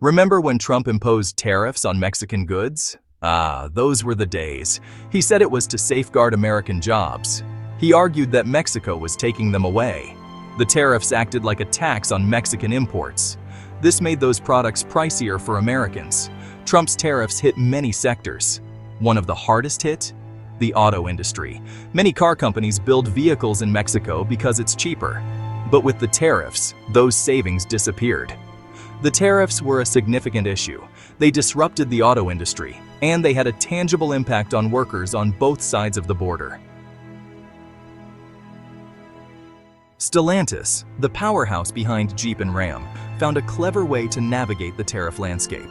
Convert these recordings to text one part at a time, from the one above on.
Remember when Trump imposed tariffs on Mexican goods? Ah, those were the days. He said it was to safeguard American jobs. He argued that Mexico was taking them away. The tariffs acted like a tax on Mexican imports. This made those products pricier for Americans. Trump's tariffs hit many sectors. One of the hardest hit? The auto industry. Many car companies build vehicles in Mexico because it's cheaper. But with the tariffs, those savings disappeared. The tariffs were a significant issue. They disrupted the auto industry, and they had a tangible impact on workers on both sides of the border. Stellantis, the powerhouse behind Jeep and Ram, found a clever way to navigate the tariff landscape.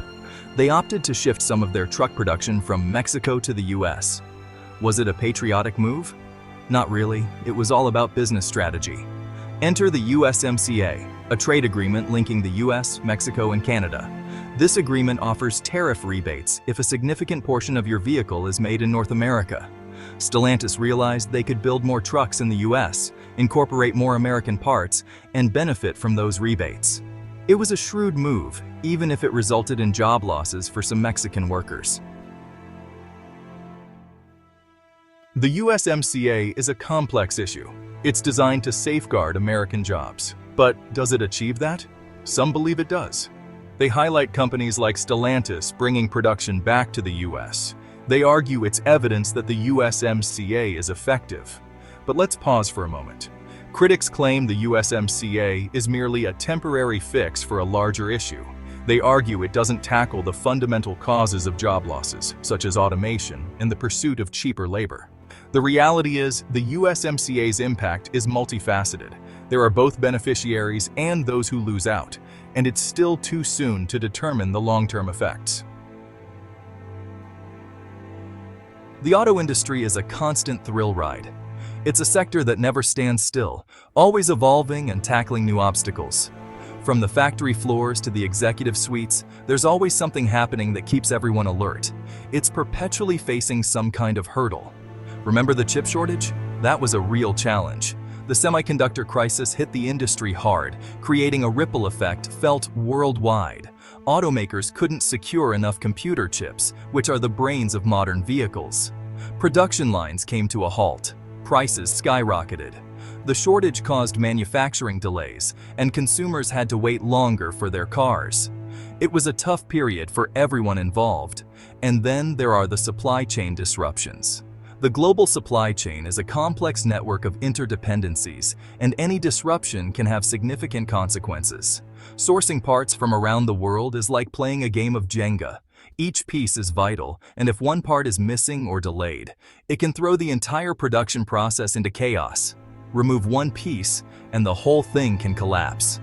They opted to shift some of their truck production from Mexico to the US. Was it a patriotic move? Not really. It was all about business strategy. Enter the USMCA, a trade agreement linking the US, Mexico, and Canada. This agreement offers tariff rebates if a significant portion of your vehicle is made in North America. Stellantis realized they could build more trucks in the US, incorporate more American parts, and benefit from those rebates. It was a shrewd move, even if it resulted in job losses for some Mexican workers. The USMCA is a complex issue. It's designed to safeguard American jobs. But does it achieve that? Some believe it does. They highlight companies like Stellantis bringing production back to the US. They argue it's evidence that the USMCA is effective. But let's pause for a moment. Critics claim the USMCA is merely a temporary fix for a larger issue. They argue it doesn't tackle the fundamental causes of job losses, such as automation and the pursuit of cheaper labor. The reality is, the USMCA's impact is multifaceted. There are both beneficiaries and those who lose out, and it's still too soon to determine the long-term effects. The auto industry is a constant thrill ride. It's a sector that never stands still, always evolving and tackling new obstacles. From the factory floors to the executive suites, there's always something happening that keeps everyone alert. It's perpetually facing some kind of hurdle. Remember the chip shortage? That was a real challenge. The semiconductor crisis hit the industry hard, creating a ripple effect felt worldwide. Automakers couldn't secure enough computer chips, which are the brains of modern vehicles. Production lines came to a halt. Prices skyrocketed. The shortage caused manufacturing delays, and consumers had to wait longer for their cars. It was a tough period for everyone involved. And then there are the supply chain disruptions. The global supply chain is a complex network of interdependencies, and any disruption can have significant consequences. Sourcing parts from around the world is like playing a game of Jenga. Each piece is vital, and if one part is missing or delayed, it can throw the entire production process into chaos. Remove one piece, and the whole thing can collapse.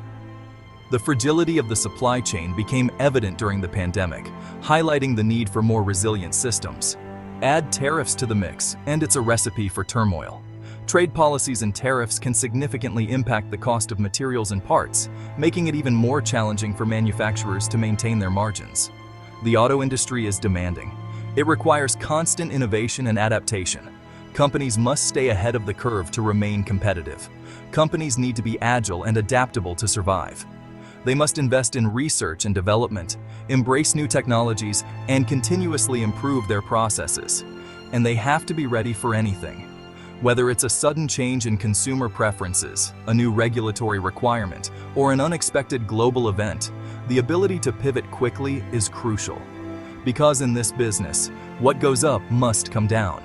The fragility of the supply chain became evident during the pandemic, highlighting the need for more resilient systems. Add tariffs to the mix, and it's a recipe for turmoil. Trade policies and tariffs can significantly impact the cost of materials and parts, making it even more challenging for manufacturers to maintain their margins. The auto industry is demanding. It requires constant innovation and adaptation. Companies must stay ahead of the curve to remain competitive. Companies need to be agile and adaptable to survive. They must invest in research and development, embrace new technologies, and continuously improve their processes. And they have to be ready for anything. Whether it's a sudden change in consumer preferences, a new regulatory requirement, or an unexpected global event, the ability to pivot quickly is crucial. Because in this business, what goes up must come down.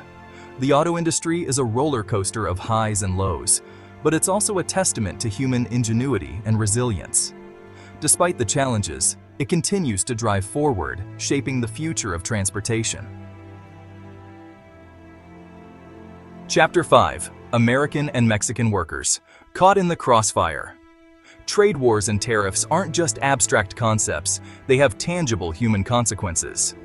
The auto industry is a roller coaster of highs and lows, but it's also a testament to human ingenuity and resilience. Despite the challenges, it continues to drive forward, shaping the future of transportation. Chapter 5: American and Mexican Workers, Caught in the Crossfire. Trade wars and tariffs aren't just abstract concepts, they have tangible human consequences.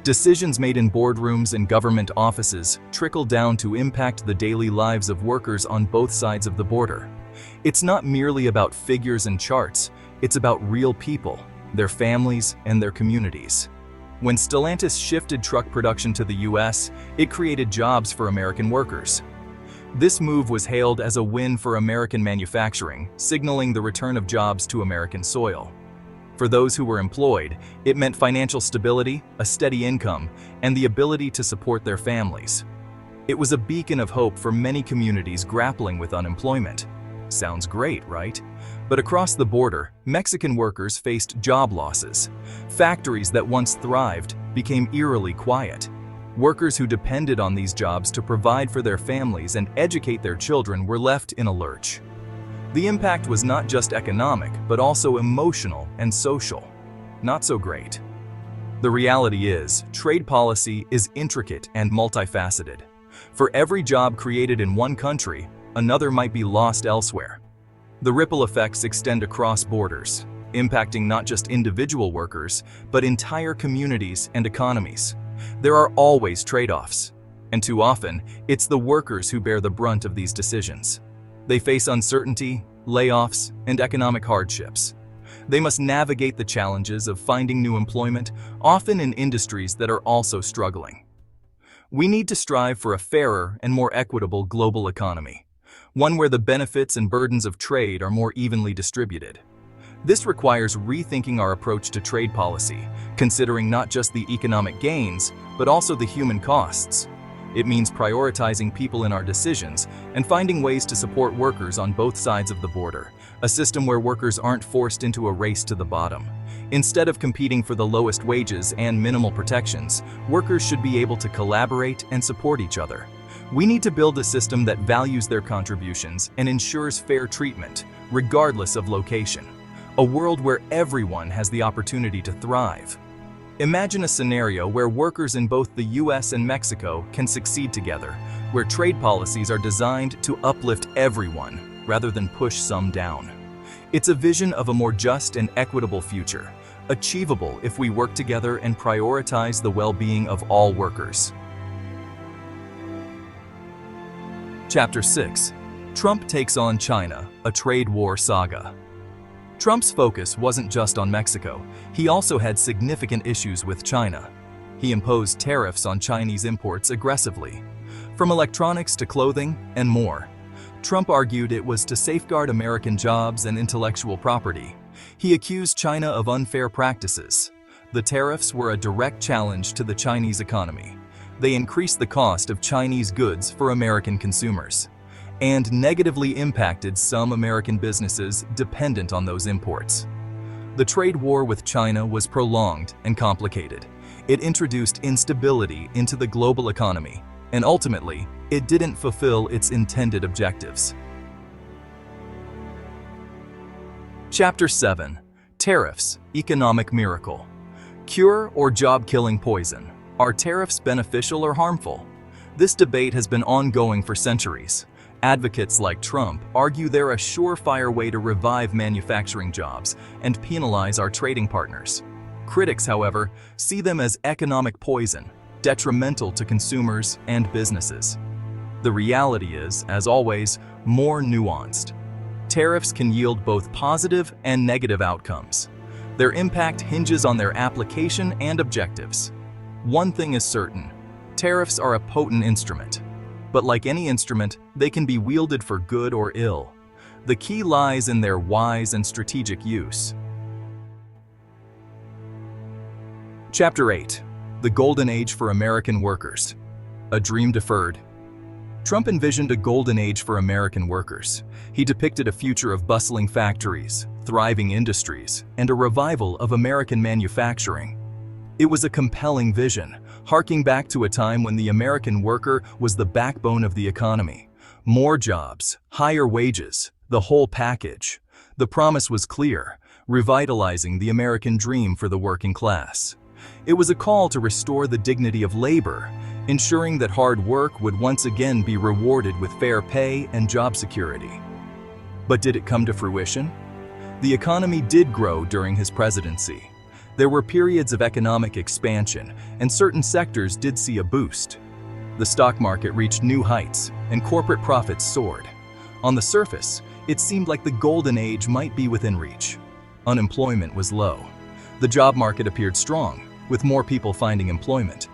Decisions made in boardrooms and government offices trickle down to impact the daily lives of workers on both sides of the border. It's not merely about figures and charts, it's about real people, their families, and their communities. When Stellantis shifted truck production to the US, it created jobs for American workers. This move was hailed as a win for American manufacturing, signaling the return of jobs to American soil. For those who were employed, it meant financial stability, a steady income, and the ability to support their families. It was a beacon of hope for many communities grappling with unemployment. Sounds great, right? But across the border, Mexican workers faced job losses. Factories that once thrived became eerily quiet. Workers who depended on these jobs to provide for their families and educate their children were left in a lurch. The impact was not just economic, but also emotional and social. Not so great. The reality is, trade policy is intricate and multifaceted. For every job created in one country, another might be lost elsewhere. The ripple effects extend across borders, impacting not just individual workers, but entire communities and economies. There are always trade-offs, and too often, it's the workers who bear the brunt of these decisions. They face uncertainty, layoffs, and economic hardships. They must navigate the challenges of finding new employment, often in industries that are also struggling. We need to strive for a fairer and more equitable global economy, one where the benefits and burdens of trade are more evenly distributed. This requires rethinking our approach to trade policy, considering not just the economic gains, but also the human costs. It means prioritizing people in our decisions and finding ways to support workers on both sides of the border, a system where workers aren't forced into a race to the bottom. Instead of competing for the lowest wages and minimal protections, workers should be able to collaborate and support each other. We need to build a system that values their contributions and ensures fair treatment, regardless of location. A world where everyone has the opportunity to thrive. Imagine a scenario where workers in both the US and Mexico can succeed together, where trade policies are designed to uplift everyone rather than push some down. It's a vision of a more just and equitable future, achievable if we work together and prioritize the well-being of all workers. Chapter 6. Trump takes on China, a trade war saga. Trump's focus wasn't just on Mexico, he also had significant issues with China. He imposed tariffs on Chinese imports aggressively, from electronics to clothing and more. Trump argued it was to safeguard American jobs and intellectual property. He accused China of unfair practices. The tariffs were a direct challenge to the Chinese economy. They increased the cost of Chinese goods for American consumers, and negatively impacted some American businesses dependent on those imports. The trade war with China was prolonged and complicated. It introduced instability into the global economy, and ultimately, it didn't fulfill its intended objectives. Chapter 7. Tariffs, Economic Miracle. Cure or job-killing poison? Are tariffs beneficial or harmful? This debate has been ongoing for centuries. Advocates like Trump argue they're a surefire way to revive manufacturing jobs and penalize our trading partners. Critics, however, see them as economic poison, detrimental to consumers and businesses. The reality is, as always, more nuanced. Tariffs can yield both positive and negative outcomes. Their impact hinges on their application and objectives. One thing is certain: tariffs are a potent instrument. But like any instrument, they can be wielded for good or ill. The key lies in their wise and strategic use. Chapter 8. The Golden Age for American Workers. A Dream Deferred. Trump envisioned a golden age for American workers. He depicted a future of bustling factories, thriving industries, and a revival of American manufacturing. It was a compelling vision, harking back to a time when the American worker was the backbone of the economy. More jobs, higher wages, the whole package. The promise was clear, revitalizing the American dream for the working class. It was a call to restore the dignity of labor, ensuring that hard work would once again be rewarded with fair pay and job security. But did it come to fruition? The economy did grow during his presidency. There were periods of economic expansion, and certain sectors did see a boost. The stock market reached new heights, and corporate profits soared. On the surface, it seemed like the golden age might be within reach. Unemployment was low. The job market appeared strong, with more people finding employment.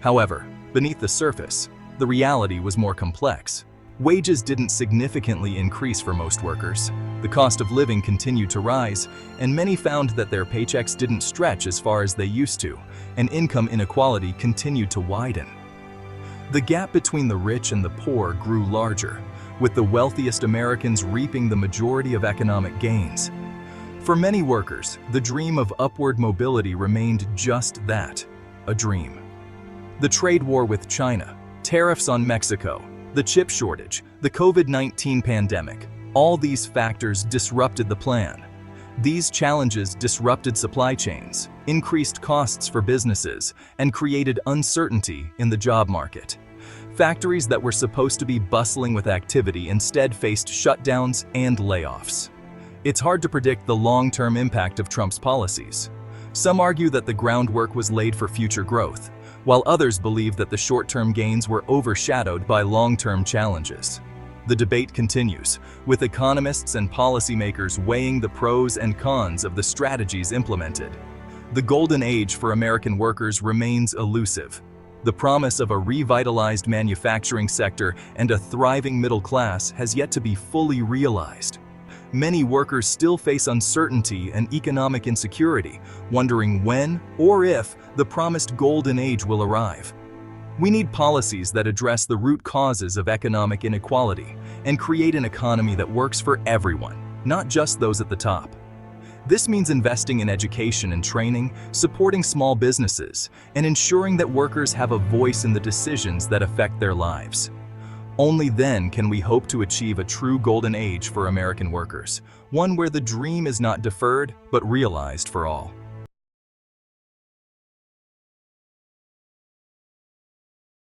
However, beneath the surface, the reality was more complex. Wages didn't significantly increase for most workers. The cost of living continued to rise, and many found that their paychecks didn't stretch as far as they used to, and income inequality continued to widen. The gap between the rich and the poor grew larger, with the wealthiest Americans reaping the majority of economic gains. For many workers, the dream of upward mobility remained just that, a dream. The trade war with China, tariffs on Mexico, the chip shortage, the COVID-19 pandemic, all these factors disrupted the plan. These challenges disrupted supply chains, increased costs for businesses, and created uncertainty in the job market. Factories that were supposed to be bustling with activity instead faced shutdowns and layoffs. It's hard to predict the long-term impact of Trump's policies. Some argue that the groundwork was laid for future growth, while others believe that the short-term gains were overshadowed by long-term challenges. The debate continues, with economists and policymakers weighing the pros and cons of the strategies implemented. The golden age for American workers remains elusive. The promise of a revitalized manufacturing sector and a thriving middle class has yet to be fully realized. Many workers still face uncertainty and economic insecurity, wondering when or if the promised golden age will arrive. We need policies that address the root causes of economic inequality and create an economy that works for everyone, not just those at the top. This means investing in education and training, supporting small businesses, and ensuring that workers have a voice in the decisions that affect their lives. Only then can we hope to achieve a true golden age for American workers, one where the dream is not deferred but realized for all.